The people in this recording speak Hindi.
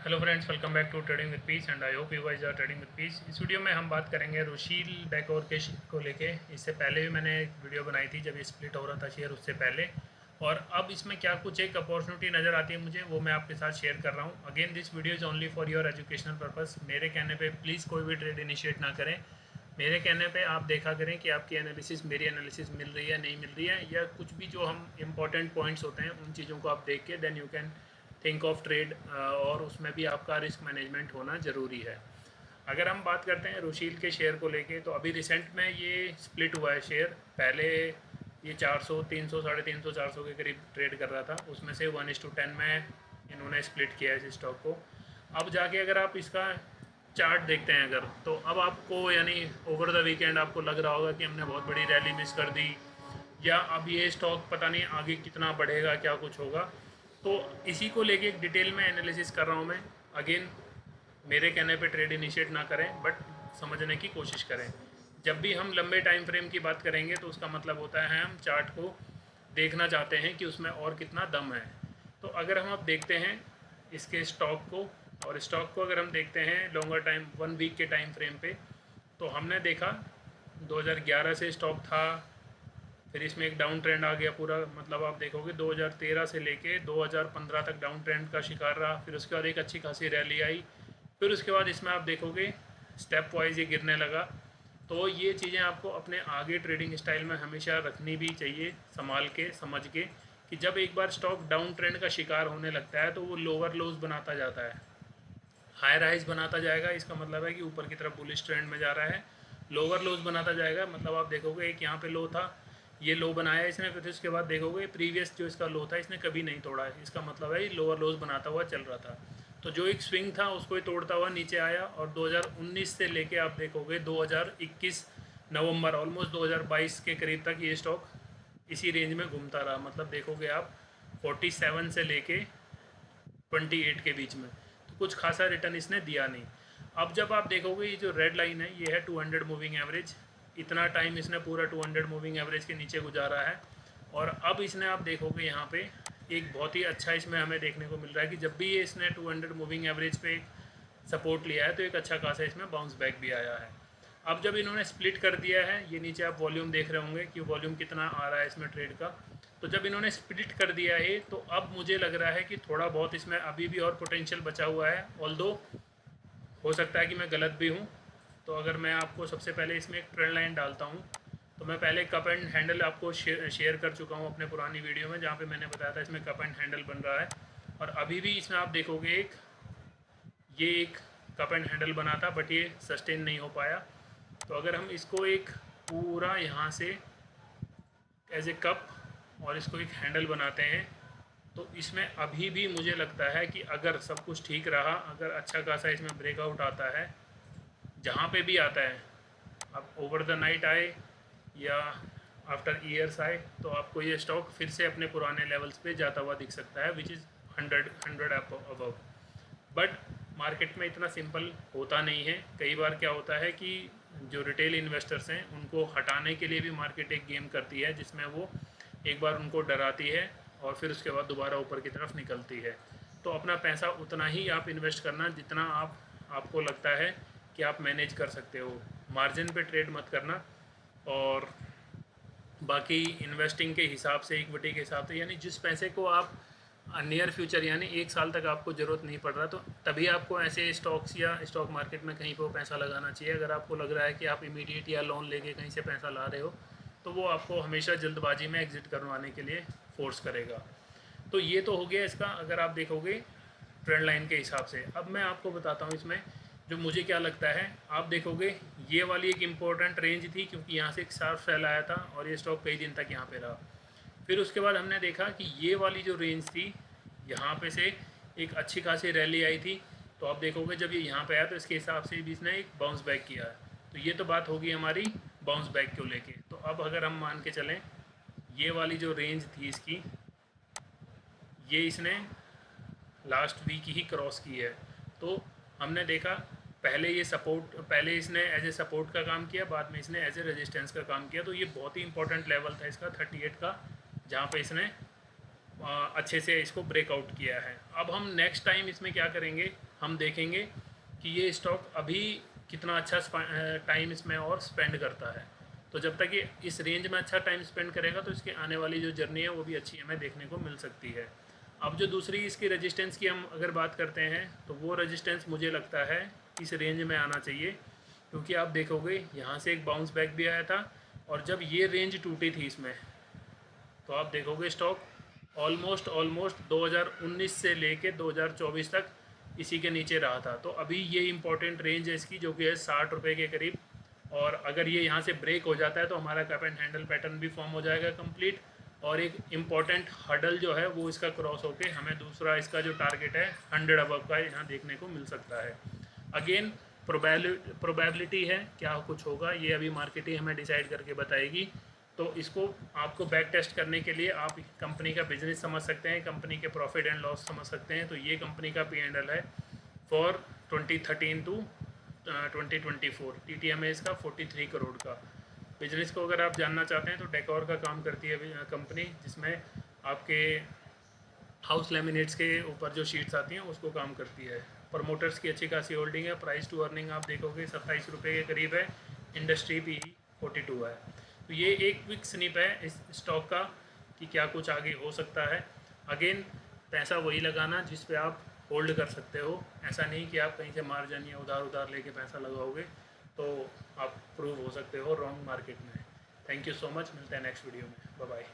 Hello friends, welcome back to trading with peace and I hope you guys are trading with peace. इस वीडियो में हम बात करेंगे रुशील डेकोर के शेयर को लेके। इससे पहले भी मैंने एक वीडियो बनाई थी जब ये स्प्लिट हो रहा था शेयर, उससे पहले। और अब इसमें क्या कुछ एक अपॉर्चुनिटी नज़र आती है मुझे, वो मैं आपके साथ शेयर कर रहा हूँ। Again this video is only for your educational purpose. मेरे कहने पर प्लीज़ कोई भी ट्रेड इनिशिएट ना करें। मेरे कहने पे आप देखा करें कि आपकी एनालिसिस मेरी एनालिसिस मिल रही है नहीं मिल रही है, या कुछ भी जो हम इंपॉर्टेंट पॉइंट्स होते हैं उन चीज़ों को आप देख के then you can think of trade, और उसमें भी आपका रिस्क मैनेजमेंट होना ज़रूरी है। अगर हम बात करते हैं रुशील के शेयर को लेके, तो अभी रिसेंट में ये स्प्लिट हुआ है शेयर। पहले ये 400, 300, 350, 400 के करीब ट्रेड कर रहा था, उसमें से 1:10 में इन्होंने स्प्लिट किया है इस स्टॉक को। अब जाके अगर आप इसका चार्ट देखते हैं अगर, तो अब आपको यानी ओवर द वीकेंड आपको लग रहा होगा कि हमने बहुत बड़ी रैली मिस कर दी, या अब ये स्टॉक पता नहीं आगे कितना बढ़ेगा, क्या कुछ होगा। तो इसी को लेके एक डिटेल में एनालिसिस कर रहा हूँ मैं। अगेन मेरे कहने पे ट्रेड इनिशिएट ना करें, बट समझने की कोशिश करें। जब भी हम लंबे टाइम फ्रेम की बात करेंगे तो उसका मतलब होता है हम चार्ट को देखना चाहते हैं कि उसमें और कितना दम है। तो अगर हम अब देखते हैं इसके स्टॉक को, और स्टॉक को अगर हम देखते हैं लॉन्गर टाइम 1 वीक के टाइम फ्रेम पे, तो हमने देखा 2011 से स्टॉक था, फिर इसमें एक डाउन ट्रेंड आ गया पूरा। मतलब आप देखोगे 2013 से लेके 2015 तक डाउन ट्रेंड का शिकार रहा। फिर उसके बाद एक अच्छी खासी रैली आई। फिर उसके बाद इसमें आप देखोगे स्टेप वाइज ये गिरने लगा। तो ये चीज़ें आपको अपने आगे ट्रेडिंग स्टाइल में हमेशा रखनी भी चाहिए, संभाल के समझ के, कि जब एक बार स्टॉक डाउन ट्रेंड का शिकार होने लगता है तो वो लोअर लोज बनाता जाता है, हाई राइज बनाता जाएगा। इसका मतलब है कि ऊपर की तरफ बुलिश ट्रेंड में जा रहा है। लोअर लोज बनाता जाएगा, मतलब आप देखोगे एक यहाँ पे लो था, ये लो बनाया इसने, फिर उसके बाद देखोगे प्रीवियस जो इसका लो था इसने कभी नहीं तोड़ा है। इसका मतलब है ये लोअर लोज बनाता हुआ चल रहा था। तो जो एक स्विंग था उसको ही तोड़ता हुआ नीचे आया, और 2019 से लेके आप देखोगे 2021 नवंबर, ऑलमोस्ट 2022 के करीब तक ये स्टॉक इसी रेंज में घूमता रहा। मतलब देखोगे आप 47 से लेके 28 के बीच में, तो कुछ खासा रिटर्न इसने दिया नहीं। अब जब आप देखोगे ये जो रेड लाइन है ये है 200 मूविंग एवरेज। इतना टाइम इसने पूरा 200 मूविंग एवरेज के नीचे गुजारा है। और अब इसने आप देखोगे यहाँ पे एक बहुत ही अच्छा इसमें हमें देखने को मिल रहा है कि जब भी ये इसने 200 मूविंग एवरेज पे एक सपोर्ट लिया है तो एक अच्छा खासा इसमें बाउंस बैक भी आया है। अब जब इन्होंने स्प्लिट कर दिया है, ये नीचे आप वॉल्यूम देख रहे होंगे कि वॉल्यूम कितना आ रहा है इसमें ट्रेड का। तो जब इन्होंने स्प्लिट कर दिया है तो अब मुझे लग रहा है कि थोड़ा बहुत इसमें अभी भी और पोटेंशियल बचा हुआ है, ऑल्दो हो सकता है कि मैं गलत भी हूँ। तो अगर मैं आपको सबसे पहले इसमें एक ट्रेंड लाइन डालता हूँ, तो मैं पहले कप एंड हैंडल आपको शेयर कर चुका हूँ अपने पुरानी वीडियो में, जहाँ पे मैंने बताया था इसमें कप एंड हैंडल बन रहा है। और अभी भी इसमें आप देखोगे ये एक कप एंड हैंडल बना था, बट ये सस्टेन नहीं हो पाया। तो अगर हम इसको एक पूरा यहाँ से एज ए कप और इसको एक हैंडल बनाते हैं, तो इसमें अभी भी मुझे लगता है कि अगर सब कुछ ठीक रहा, अगर अच्छा खासा इसमें ब्रेकआउट आता है, जहाँ पे भी आता है, अब ओवर द नाइट आए या आफ्टर ईयर्स आए, तो आपको ये स्टॉक फिर से अपने पुराने लेवल्स पे जाता हुआ दिख सकता है, which is 100 above. But market में इतना सिंपल होता नहीं है। कई बार क्या होता है कि जो रिटेल इन्वेस्टर्स हैं उनको हटाने के लिए भी मार्केट एक गेम करती है, जिसमें वो एक बार उनको डराती है और फिर उसके बाद दोबारा ऊपर की तरफ निकलती है। तो अपना पैसा उतना ही आप इन्वेस्ट करना जितना आपको लगता है कि आप मैनेज कर सकते हो। मार्जिन पे ट्रेड मत करना। और बाकी इन्वेस्टिंग के हिसाब से, इक्विटी के हिसाब से, यानी जिस पैसे को आप नियर फ्यूचर यानी 1 साल तक आपको ज़रूरत नहीं पड़ रहा, तो तभी आपको ऐसे स्टॉक्स या स्टॉक मार्केट में कहीं पर पैसा लगाना चाहिए। अगर आपको लग रहा है कि आप इमीडिएट या लोन लेके कहीं से पैसा ला रहे हो, तो वो आपको हमेशा जल्दबाजी में एग्ज़िट करवाने के लिए फोर्स करेगा। तो ये तो हो गया इसका, अगर आप देखोगे ट्रेंड लाइन के हिसाब से। अब मैं आपको बताता हूँ इसमें जो मुझे क्या लगता है। आप देखोगे ये वाली एक इम्पोर्टेंट रेंज थी, क्योंकि यहाँ से एक शार्प सेल आया था और ये स्टॉक कई दिन तक यहाँ पे रहा। फिर उसके बाद हमने देखा कि ये वाली जो रेंज थी, यहाँ पे से एक अच्छी खासी रैली आई थी। तो आप देखोगे जब ये यहाँ पे आया तो इसके हिसाब से भी इसने एक बाउंस बैक किया है। तो ये तो बात होगी हमारी बाउंस बैक को लेके। तो अब अगर हम मान के चलें ये वाली जो रेंज थी इसकी, ये इसने लास्ट वीक ही क्रॉस की है। तो हमने देखा पहले ये सपोर्ट, पहले इसने एज ए सपोर्ट का काम किया, बाद में इसने एज ए रेजिस्टेंस का काम किया। तो ये बहुत ही इंपॉर्टेंट लेवल था इसका 38 का, जहाँ पे इसने अच्छे से इसको ब्रेकआउट किया है। अब हम नेक्स्ट टाइम इसमें क्या करेंगे, हम देखेंगे कि ये स्टॉक अभी कितना अच्छा टाइम इसमें और स्पेंड करता है। तो जब तक ये इस रेंज में अच्छा टाइम स्पेंड करेगा तो इसकी आने वाली जो जर्नी है वो भी अच्छी हमें देखने को मिल सकती है। अब जो दूसरी इसकी रेजिस्टेंस की हम अगर बात करते हैं तो वो रेजिस्टेंस मुझे लगता है इस रेंज में आना चाहिए, क्योंकि आप देखोगे यहाँ से एक बाउंस बैक भी आया था, और जब ये रेंज टूटी थी इसमें तो आप देखोगे स्टॉक ऑलमोस्ट 2019 से लेके 2024 तक इसी के नीचे रहा था। तो अभी ये इंपॉर्टेंट रेंज है इसकी, जो कि है 60 रुपये के करीब, और अगर ये यहाँ से ब्रेक हो जाता है तो हमारा कैप एंड हैंडल पैटर्न भी फॉर्म हो जाएगा कंप्लीट, और एक इम्पॉर्टेंट हडल जो है वो इसका क्रॉस होके हमें दूसरा इसका जो टारगेट है 100 अबव का यहाँ देखने को मिल सकता है। अगेन प्रोबेबिलिटी है, क्या कुछ होगा ये अभी मार्केट ही हमें डिसाइड करके बताएगी। तो इसको आपको बैक टेस्ट करने के लिए आप कंपनी का बिजनेस समझ सकते हैं, कंपनी के प्रॉफिट एंड लॉस समझ सकते हैं। तो ये कंपनी का P&L है फॉर 2013 टू 2024। TTM है इसका 43 करोड़ का। बिजनेस को अगर आप जानना चाहते हैं तो डेकोर का काम करती है कंपनी, जिसमें आपके हाउस लेमिनेट्स के ऊपर जो शीट्स आती हैं उसको काम करती है। प्रमोटर्स की अच्छी खासी होल्डिंग है। प्राइस टू अर्निंग आप देखोगे 27 रुपये के करीब है। इंडस्ट्री PE 42 है। तो ये एक क्विक स्निप है इस स्टॉक का कि क्या कुछ आगे हो सकता है। अगेन पैसा वही लगाना जिस पे आप होल्ड कर सकते हो, ऐसा नहीं कि आप कहीं से मार्जिन या उधार लेके पैसा लगाओगे तो आप प्रूव हो सकते हो रॉन्ग मार्केट में। थैंक यू सो मच, मिलते हैं नेक्स्ट वीडियो में। Bye bye.